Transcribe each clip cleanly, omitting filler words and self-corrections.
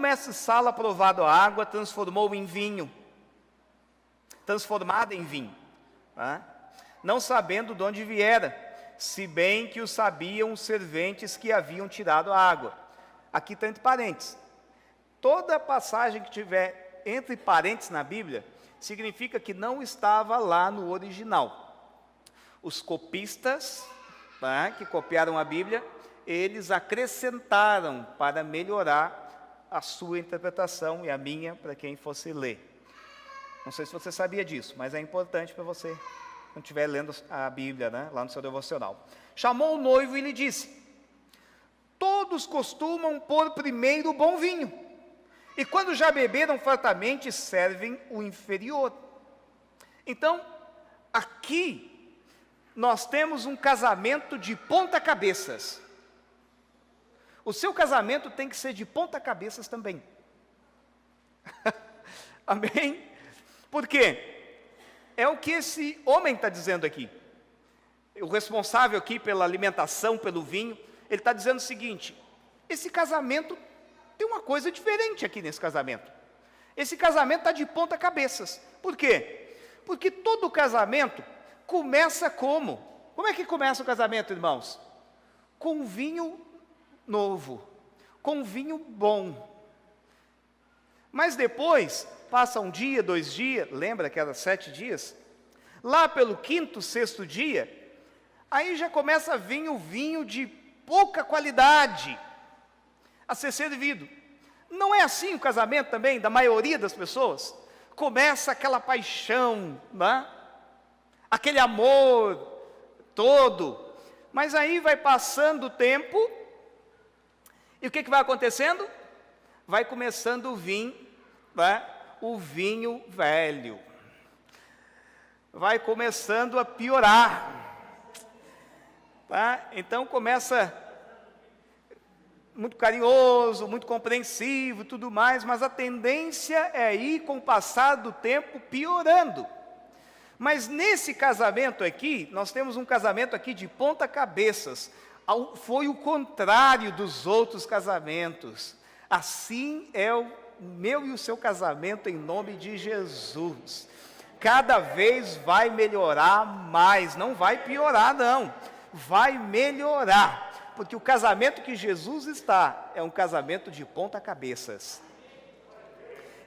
mestre Sala, aprovado a água, transformou em vinho, transformada em vinho, tá? Não sabendo de onde viera, se bem que o sabiam os serventes que haviam tirado a água. Aqui está entre parênteses. Toda passagem que tiver entre parênteses na Bíblia, significa que não estava lá no original. Os copistas, tá, que copiaram a Bíblia, eles acrescentaram para melhorar a sua interpretação e a minha, para quem fosse ler. Não sei se você sabia disso, mas é importante para você, quando estiver lendo a Bíblia, né, lá no seu devocional. Chamou o noivo e lhe disse: todos costumam pôr primeiro o bom vinho, e quando já beberam fartamente, servem o inferior. Então, aqui, nós temos um casamento de ponta-cabeças. O seu casamento tem que ser de ponta-cabeças também. Amém? Por quê? É o que esse homem está dizendo aqui. O responsável aqui pela alimentação, pelo vinho, ele está dizendo o seguinte: esse casamento tem uma coisa diferente aqui nesse casamento. Esse casamento está de ponta cabeças. Por quê? Porque todo casamento começa como? Como é que começa o casamento, irmãos? Com vinho novo, com vinho bom. Mas depois, passa um dia, 2 dias, lembra que era 7 dias? Lá pelo 5º, 6º dia, aí já começa a vir o vinho de pouca qualidade a ser servido. Não é assim o casamento também, da maioria das pessoas? Começa aquela paixão, né? Aquele amor todo, mas aí vai passando o tempo, e o que vai acontecendo? Vai começando a vir, né, o vinho velho, vai começando a piorar, tá? Então começa muito carinhoso, muito compreensivo, tudo mais, mas a tendência é ir com o passar do tempo piorando. Mas nesse casamento aqui, nós temos um casamento aqui de ponta cabeças. Foi o contrário dos outros casamentos. Assim é o meu e o seu casamento, em nome de Jesus. Cada vez vai melhorar mais, não vai piorar não, vai melhorar, porque o casamento que Jesus está, é um casamento de ponta cabeças.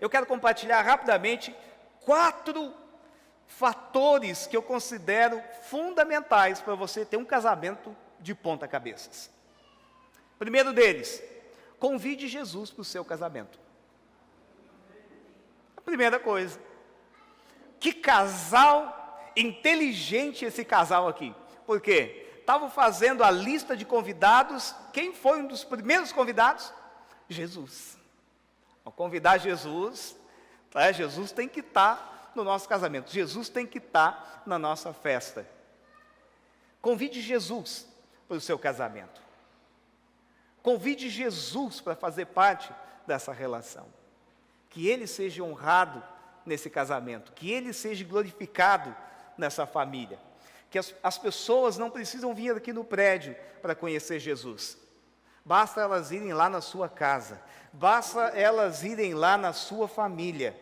Eu quero compartilhar rapidamente 4 fatores que eu considero fundamentais para você ter um casamento de ponta cabeças. Primeiro deles, convide Jesus para o seu casamento. A primeira coisa. Que casal inteligente esse casal aqui. Por quê? Estavam fazendo a lista de convidados. Quem foi um dos primeiros convidados? Jesus. Ao convidar Jesus, tá? Jesus tem que estar no nosso casamento. Jesus tem que estar na nossa festa. Convide Jesus para o seu casamento. Convide Jesus para fazer parte dessa relação. Que Ele seja honrado nesse casamento. Que Ele seja glorificado nessa família. Que as pessoas não precisam vir aqui no prédio para conhecer Jesus. Basta elas irem lá na sua casa. Basta elas irem lá na sua família.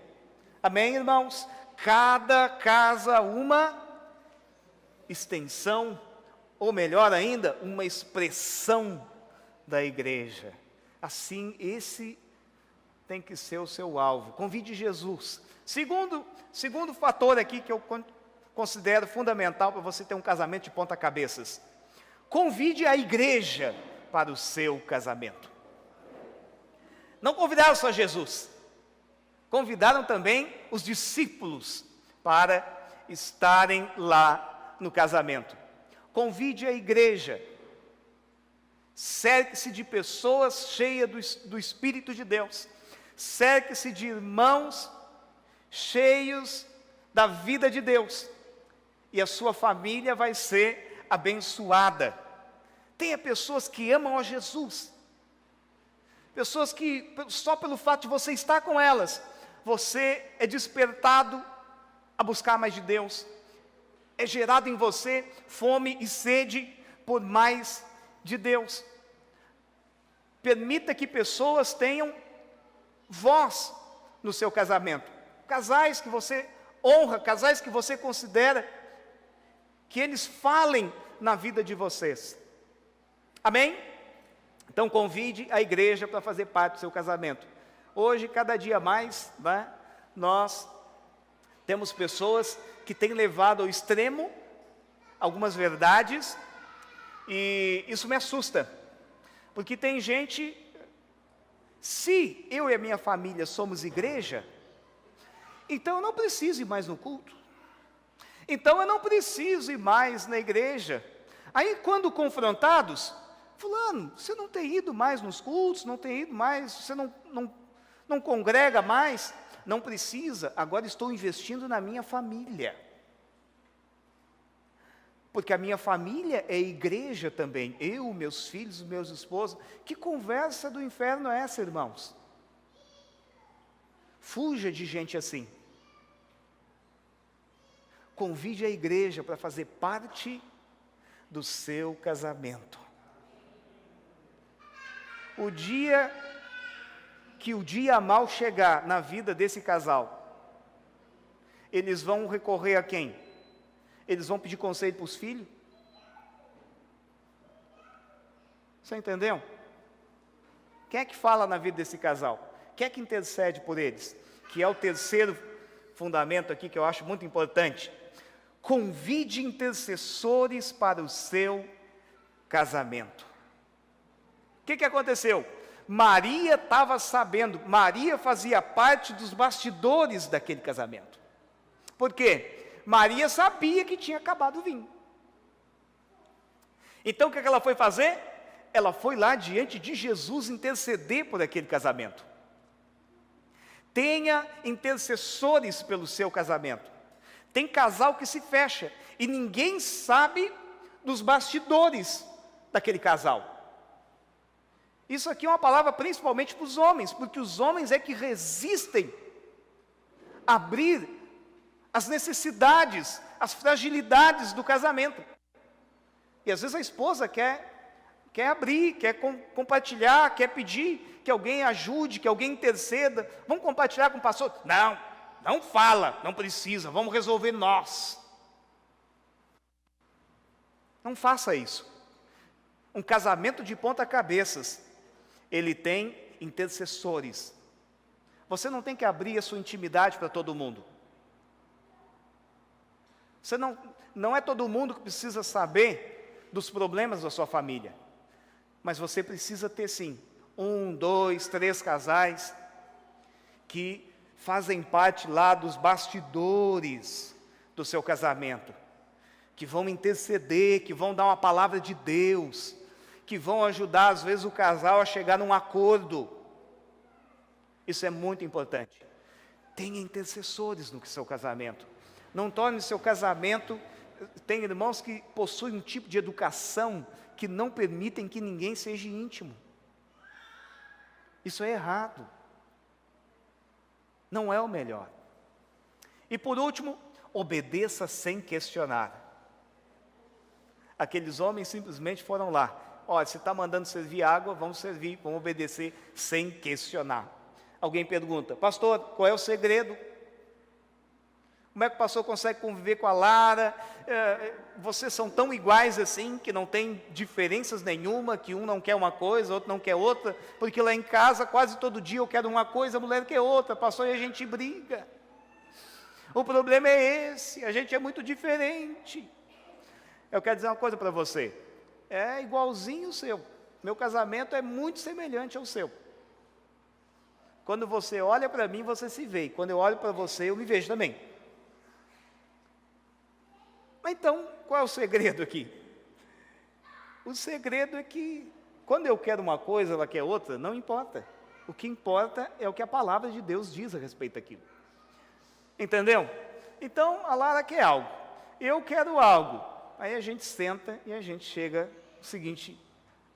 Amém, irmãos? Cada casa uma extensão, ou melhor ainda, uma expressão da igreja. Assim, esse tem que ser o seu alvo. Convide Jesus. Segundo fator aqui que eu considero fundamental para você ter um casamento de ponta cabeças. Convide a igreja para o seu casamento. Não convidaram só Jesus. Convidaram também os discípulos para estarem lá no casamento. Convide a igreja. Cerque-se de pessoas cheias do Espírito de Deus. Cerque-se de irmãos cheios da vida de Deus. E a sua família vai ser abençoada. Tenha pessoas que amam a Jesus. Pessoas que, só pelo fato de você estar com elas, você é despertado a buscar mais de Deus. É gerado em você fome e sede por mais de Deus. Permita que pessoas tenham voz no seu casamento. Casais que você honra, casais que você considera que eles falem na vida de vocês. Amém? Então convide a igreja para fazer parte do seu casamento. Hoje, cada dia mais, né, nós temos pessoas que têm levado ao extremo algumas verdades, e isso me assusta, porque tem gente, se eu e a minha família somos igreja, então eu não preciso ir mais no culto, então eu não preciso ir mais na igreja. Aí quando confrontados, fulano, você não tem ido mais nos cultos, não tem ido mais, você não congrega mais, não precisa, agora estou investindo na minha família. Porque a minha família é igreja também, eu, meus filhos, meus esposos. Que conversa do inferno é essa, irmãos? Fuja de gente assim. Convide a igreja para fazer parte do seu casamento. O dia que o dia mal chegar na vida desse casal, eles vão recorrer a quem? Eles vão pedir conselho para os filhos? Você entendeu? Quem é que fala na vida desse casal? Quem é que intercede por eles? Que é o terceiro fundamento aqui que eu acho muito importante. Convide intercessores para o seu casamento. O que aconteceu? Maria estava sabendo, Maria fazia parte dos bastidores daquele casamento. Por quê? Maria sabia que tinha acabado o vinho. Então o que ela foi fazer? Ela foi lá diante de Jesus interceder por aquele casamento. Tenha intercessores pelo seu casamento. Tem casal que se fecha e ninguém sabe dos bastidores daquele casal. Isso aqui é uma palavra principalmente para os homens, porque os homens é que resistem a abrir as necessidades, as fragilidades do casamento. E às vezes a esposa quer abrir, quer compartilhar, quer pedir que alguém ajude, que alguém interceda. Vamos compartilhar com o pastor? Não fala, não precisa, vamos resolver nós. Não faça isso. Um casamento de ponta cabeças, ele tem intercessores. Você não tem que abrir a sua intimidade para todo mundo. Você não é todo mundo que precisa saber dos problemas da sua família. Mas você precisa ter sim, 1, 2, 3 casais que fazem parte lá dos bastidores do seu casamento, que vão interceder, que vão dar uma palavra de Deus, que vão ajudar às vezes o casal a chegar num acordo. Isso é muito importante. Tenha intercessores no seu casamento. Não torne seu casamento. Tem irmãos que possuem um tipo de educação que não permitem que ninguém seja íntimo. Isso é errado. Não é o melhor. E por último, obedeça sem questionar. Aqueles homens simplesmente foram lá. Olha, você está mandando servir água, vamos servir, vamos obedecer sem questionar. Alguém pergunta, pastor, qual é o segredo? Como é que o pastor consegue conviver com a Lara? Vocês são tão iguais assim, que não tem diferenças nenhuma, que um não quer uma coisa, outro não quer outra, porque lá em casa, quase todo dia eu quero uma coisa, a mulher quer outra, pastor, e a gente briga. O problema é esse, a gente é muito diferente. Eu quero dizer uma coisa para você, é igualzinho o seu, meu casamento é muito semelhante ao seu. Quando você olha para mim, você se vê, quando eu olho para você, eu me vejo também. Mas então, qual é o segredo aqui? O segredo é que, quando eu quero uma coisa, ela quer outra, não importa. O que importa é o que a palavra de Deus diz a respeito daquilo. Entendeu? Então, a Lara quer algo, eu quero algo. Aí a gente senta e a gente chega ao seguinte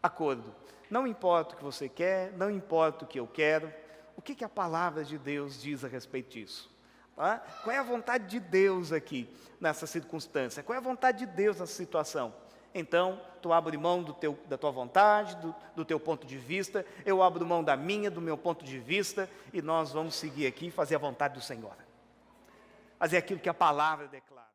acordo. Não importa o que você quer, não importa o que eu quero. O que a palavra de Deus diz a respeito disso? Tá? Qual é a vontade de Deus aqui, nessa circunstância? Qual é a vontade de Deus nessa situação? então tu abre mão da tua vontade, do teu ponto de vista, eu abro mão do meu ponto de vista, e nós vamos seguir aqui e fazer a vontade do Senhor. Fazer aquilo que a palavra declara.